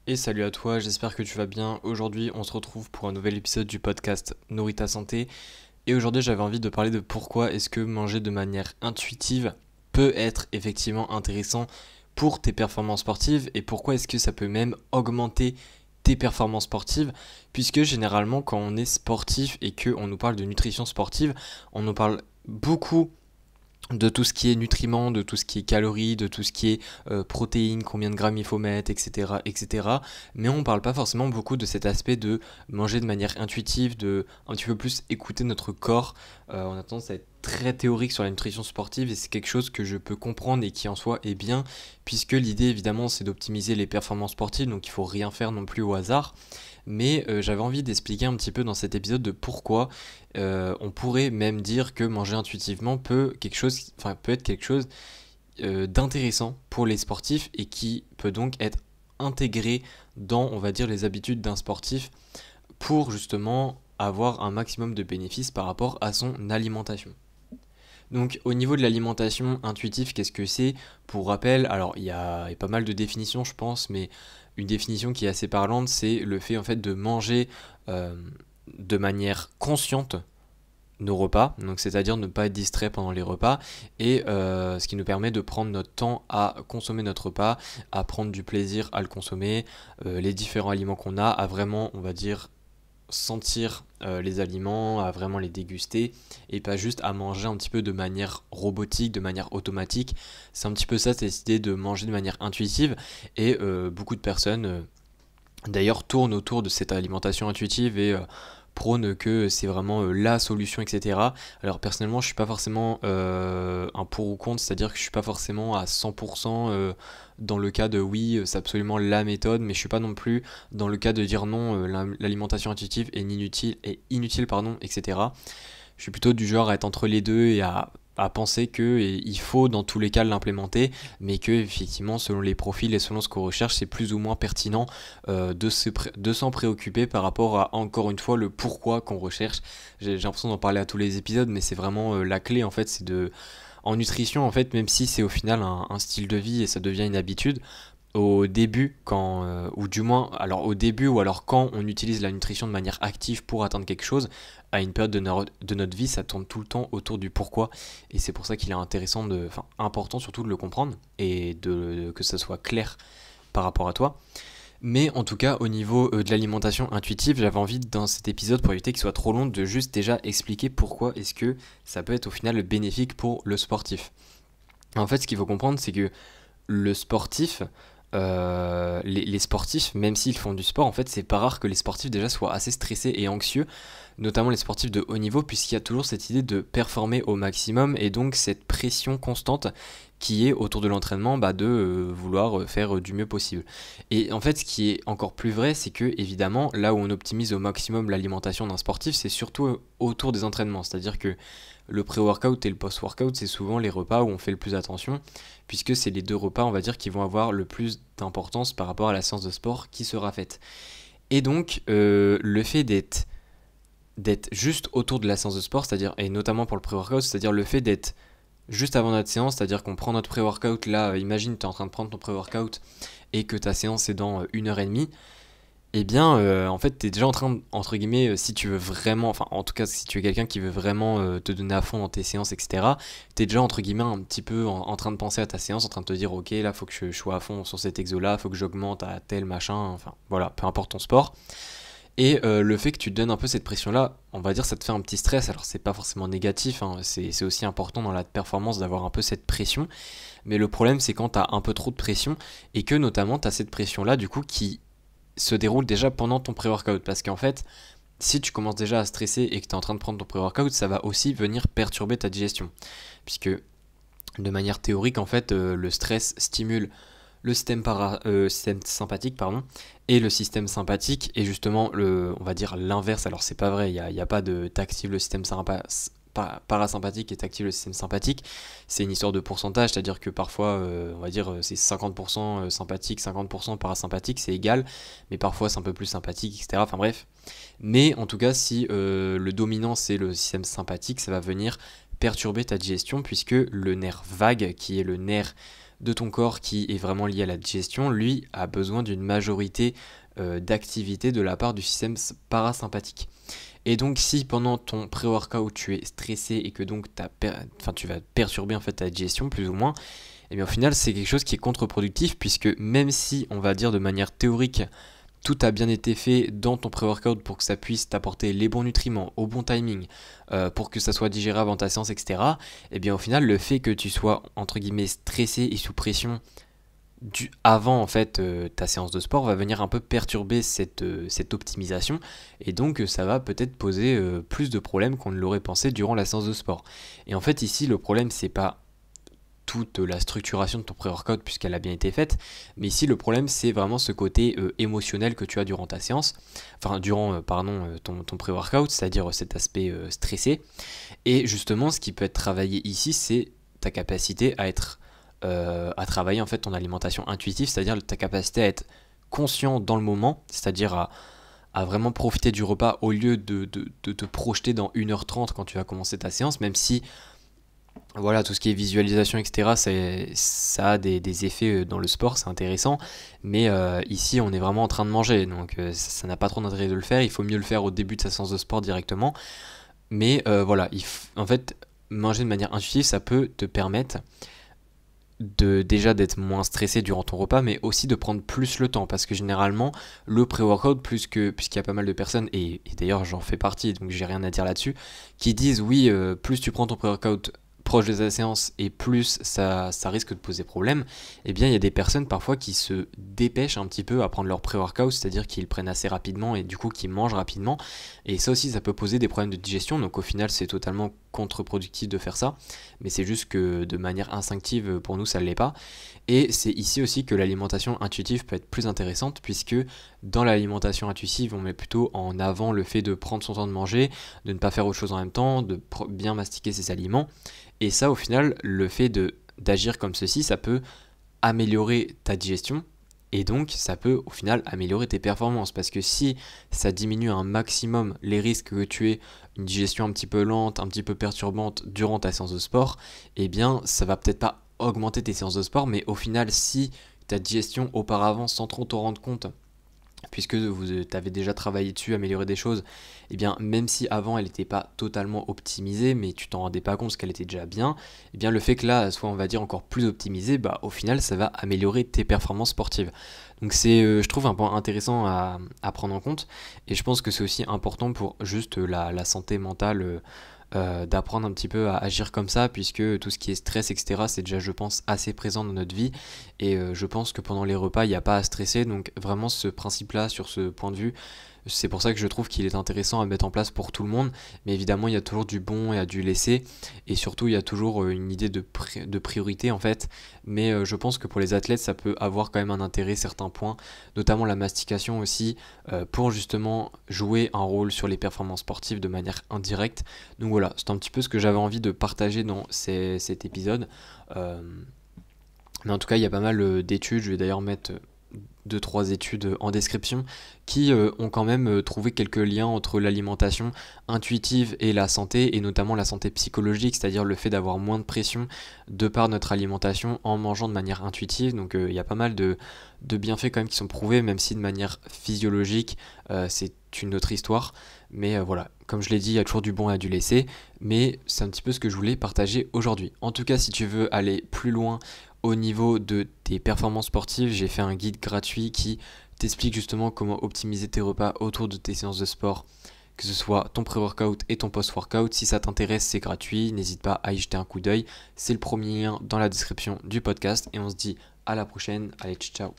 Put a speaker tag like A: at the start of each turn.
A: Et salut à toi, j'espère que tu vas bien. Aujourd'hui, on se retrouve pour un nouvel épisode du podcast Nourris ta santé. Et aujourd'hui, j'avais envie de parler de pourquoi est-ce que manger de manière intuitive peut être effectivement intéressant pour tes performances sportives et pourquoi est-ce que ça peut même augmenter tes performances sportives, puisque généralement quand on est sportif et qu'on nous parle de nutrition sportive, on nous parle beaucoup de tout ce qui est nutriments, de tout ce qui est calories, de tout ce qui est protéines, combien de grammes il faut mettre, etc., etc. Mais on ne parle pas forcément beaucoup de cet aspect de manger de manière intuitive, de un petit peu plus écouter notre corps. On a tendance à être très théorique sur la nutrition sportive et c'est quelque chose que je peux comprendre et qui en soi est bien, puisque l'idée évidemment c'est d'optimiser les performances sportives, donc il ne faut rien faire non plus au hasard. Mais j'avais envie d'expliquer un petit peu dans cet épisode de pourquoi on pourrait même dire que manger intuitivement peut être quelque chose d'intéressant pour les sportifs et qui peut donc être intégré dans, on va dire, les habitudes d'un sportif pour justement avoir un maximum de bénéfices par rapport à son alimentation. Donc au niveau de l'alimentation intuitive, qu'est-ce que c'est? Pour rappel, alors il y a pas mal de définitions je pense, mais une définition qui est assez parlante, c'est le fait en fait de manger euh, de manière consciente nos repas, donc c'est-à-dire ne pas être distrait pendant les repas, et ce qui nous permet de prendre notre temps à consommer notre repas, à prendre du plaisir à le consommer, les différents aliments qu'on a, à vraiment, on va dire, sentir les aliments, à vraiment les déguster, et pas juste à manger un petit peu de manière robotique, de manière automatique. C'est un petit peu ça, cette idée de manger de manière intuitive, et beaucoup de personnes d'ailleurs tournent autour de cette alimentation intuitive et prône que c'est vraiment la solution, etc. Alors personnellement, je suis pas forcément un pour ou contre, c'est-à-dire que je suis pas forcément à 100% dans le cas de oui, c'est absolument la méthode, mais je suis pas non plus dans le cas de dire non, l'alimentation intuitive est inutile, pardon, etc. Je suis plutôt du genre à être entre les deux et à penser qu'il faut dans tous les cas l'implémenter, mais que effectivement selon les profils et selon ce qu'on recherche, c'est plus ou moins pertinent de s'en préoccuper par rapport à encore une fois le pourquoi qu'on recherche. J'ai l'impression d'en parler à tous les épisodes, mais c'est vraiment la clé en fait, c'est de en nutrition en fait, même si c'est au final un style de vie et ça devient une habitude, au début, ou du moins, alors au début ou alors quand on utilise la nutrition de manière active pour atteindre quelque chose, à une période de notre vie, ça tourne tout le temps autour du pourquoi. Et c'est pour ça qu'il est important surtout de le comprendre et que ça soit clair par rapport à toi. Mais en tout cas, au niveau de l'alimentation intuitive, j'avais envie dans cet épisode, pour éviter qu'il soit trop long, de juste déjà expliquer pourquoi est-ce que ça peut être au final bénéfique pour le sportif. En fait, ce qu'il faut comprendre, c'est que le sportif, les sportifs, même s'ils font du sport, en fait, c'est pas rare que les sportifs déjà soient assez stressés et anxieux, notamment les sportifs de haut niveau, puisqu'il y a toujours cette idée de performer au maximum et donc cette pression constante qui est autour de l'entraînement de vouloir faire du mieux possible. Et en fait, ce qui est encore plus vrai, c'est que évidemment, là où on optimise au maximum l'alimentation d'un sportif, c'est surtout autour des entraînements, c'est-à-dire que le pré-workout et le post-workout, c'est souvent les repas où on fait le plus attention, puisque c'est les deux repas, on va dire, qui vont avoir le plus d'importance par rapport à la séance de sport qui sera faite. Et donc, le fait d'être juste autour de la séance de sport, c'est-à-dire, et notamment pour le pré-workout, c'est-à-dire le fait d'être juste avant notre séance, c'est-à-dire qu'on prend notre pré-workout, là, imagine tu es en train de prendre ton pré-workout et que ta séance est dans 1 heure et demie, eh bien, en fait, tu es déjà en train, entre guillemets, si tu veux vraiment, enfin, en tout cas, si tu es quelqu'un qui veut vraiment te donner à fond dans tes séances, etc., tu es déjà, entre guillemets, un petit peu en train de penser à ta séance, en train de te dire, ok, là, faut que je sois à fond sur cet exo-là, faut que j'augmente à tel machin, enfin, voilà, peu importe ton sport. Et le fait que tu te donnes un peu cette pression-là, on va dire, ça te fait un petit stress. Alors, c'est pas forcément négatif, hein, c'est aussi important dans la performance d'avoir un peu cette pression. Mais le problème, c'est quand tu as un peu trop de pression et que, notamment, tu as cette pression-là, du coup, qui se déroule déjà pendant ton pré-workout. Parce qu'en fait, si tu commences déjà à stresser et que tu es en train de prendre ton pré-workout, ça va aussi venir perturber ta digestion. Puisque, de manière théorique, en fait, le stress stimule le système sympathique, pardon, et le système sympathique est justement on va dire l'inverse. Alors c'est pas vrai, il y a pas de t'actives le système parasympathique et t'actives le système sympathique. C'est une histoire de pourcentage, c'est-à-dire que parfois, on va dire c'est 50% sympathique, 50% parasympathique, c'est égal, mais parfois c'est un peu plus sympathique, etc. Enfin bref. Mais en tout cas, si le dominant c'est le système sympathique, ça va venir perturber ta digestion puisque le nerf vague, qui est le nerf de ton corps qui est vraiment lié à la digestion, lui, a besoin d'une majorité d'activité de la part du système parasympathique. Et donc si pendant ton pré-workout tu es stressé et que donc tu vas perturber en fait ta digestion plus ou moins, et bien au final c'est quelque chose qui est contre-productif, puisque même si on va dire de manière théorique tout a bien été fait dans ton pré-workout pour que ça puisse t'apporter les bons nutriments au bon timing, pour que ça soit digéré avant ta séance, etc. Et bien au final le fait que tu sois entre guillemets stressé et sous pression avant en fait ta séance de sport va venir un peu perturber cette optimisation, et donc ça va peut-être poser plus de problèmes qu'on ne l'aurait pensé durant la séance de sport. Et en fait ici le problème c'est pas toute la structuration de ton pré-workout puisqu'elle a bien été faite, mais ici le problème c'est vraiment ce côté émotionnel que tu as durant ta séance, enfin durant ton pré-workout, c'est-à-dire cet aspect stressé. Et justement ce qui peut être travaillé ici c'est ta capacité à travailler en fait ton alimentation intuitive, c'est-à-dire ta capacité à être conscient dans le moment, c'est-à-dire à vraiment profiter du repas au lieu de te projeter dans 1h30 quand tu vas commencer ta séance, même si voilà, tout ce qui est visualisation, etc., ça a des effets dans le sport, c'est intéressant, mais ici on est vraiment en train de manger, donc ça n'a pas trop d'intérêt de le faire, il faut mieux le faire au début de sa séance de sport directement, mais voilà, en fait, manger de manière intuitive, ça peut te permettre déjà d'être moins stressé durant ton repas, mais aussi de prendre plus le temps, parce que généralement le pré-workout, puisqu'il y a pas mal de personnes, et d'ailleurs j'en fais partie donc j'ai rien à dire là-dessus, qui disent oui, plus tu prends ton pré-workout proche de ta séance et plus ça risque de poser problème. Et bien il y a des personnes parfois qui se dépêchent un petit peu à prendre leur pré-workout, c'est-à-dire qu'ils prennent assez rapidement et du coup qu'ils mangent rapidement, et ça aussi ça peut poser des problèmes de digestion, donc au final c'est totalement contre-productif de faire ça, mais c'est juste que de manière instinctive pour nous ça ne l'est pas. Et c'est ici aussi que l'alimentation intuitive peut être plus intéressante, puisque dans l'alimentation intuitive on met plutôt en avant le fait de prendre son temps de manger, de ne pas faire autre chose en même temps, de bien mastiquer ses aliments. Et ça, au final, le fait d'agir comme ceci, ça peut améliorer ta digestion, et donc ça peut au final améliorer tes performances, parce que si ça diminue un maximum les risques que tu aies une digestion un petit peu lente, un petit peu perturbante durant ta séance de sport, eh bien ça va peut-être pas augmenter tes séances de sport, mais au final si ta digestion auparavant, sans trop t'en rendre compte, puisque vous avez déjà travaillé dessus, amélioré des choses, et bien même si avant elle n'était pas totalement optimisée, mais tu t'en rendais pas compte parce qu'elle était déjà bien, et bien le fait que là elle soit on va dire encore plus optimisée, bah au final ça va améliorer tes performances sportives. Donc c'est je trouve un point intéressant à prendre en compte, et je pense que c'est aussi important pour juste la santé mentale, d'apprendre un petit peu à agir comme ça, puisque tout ce qui est stress, etc., c'est déjà, je pense, assez présent dans notre vie, et je pense que pendant les repas, il n'y a pas à stresser, donc vraiment ce principe-là, sur ce point de vue, c'est pour ça que je trouve qu'il est intéressant à mettre en place pour tout le monde, mais évidemment, il y a toujours du bon et à du laisser, et surtout, il y a toujours une idée de priorité, en fait, mais je pense que pour les athlètes, ça peut avoir quand même un intérêt, certains points, notamment la mastication aussi, pour justement jouer un rôle sur les performances sportives de manière indirecte. Donc voilà, c'est un petit peu ce que j'avais envie de partager dans cet épisode. Mais en tout cas, il y a pas mal d'études, je vais d'ailleurs mettre 2-3 études en description, qui ont quand même trouvé quelques liens entre l'alimentation intuitive et la santé, et notamment la santé psychologique, c'est-à-dire le fait d'avoir moins de pression de par notre alimentation en mangeant de manière intuitive. Donc il y a pas mal de bienfaits quand même qui sont prouvés, même si de manière physiologique c'est une autre histoire. Mais voilà, comme je l'ai dit, il y a toujours du bon et du laisser, mais c'est un petit peu ce que je voulais partager aujourd'hui. En tout cas, si tu veux aller plus loin au niveau de tes performances sportives, j'ai fait un guide gratuit qui t'explique justement comment optimiser tes repas autour de tes séances de sport, que ce soit ton pré-workout et ton post-workout. Si ça t'intéresse, c'est gratuit, n'hésite pas à y jeter un coup d'œil. C'est le premier lien dans la description du podcast, et on se dit à la prochaine. Allez, ciao.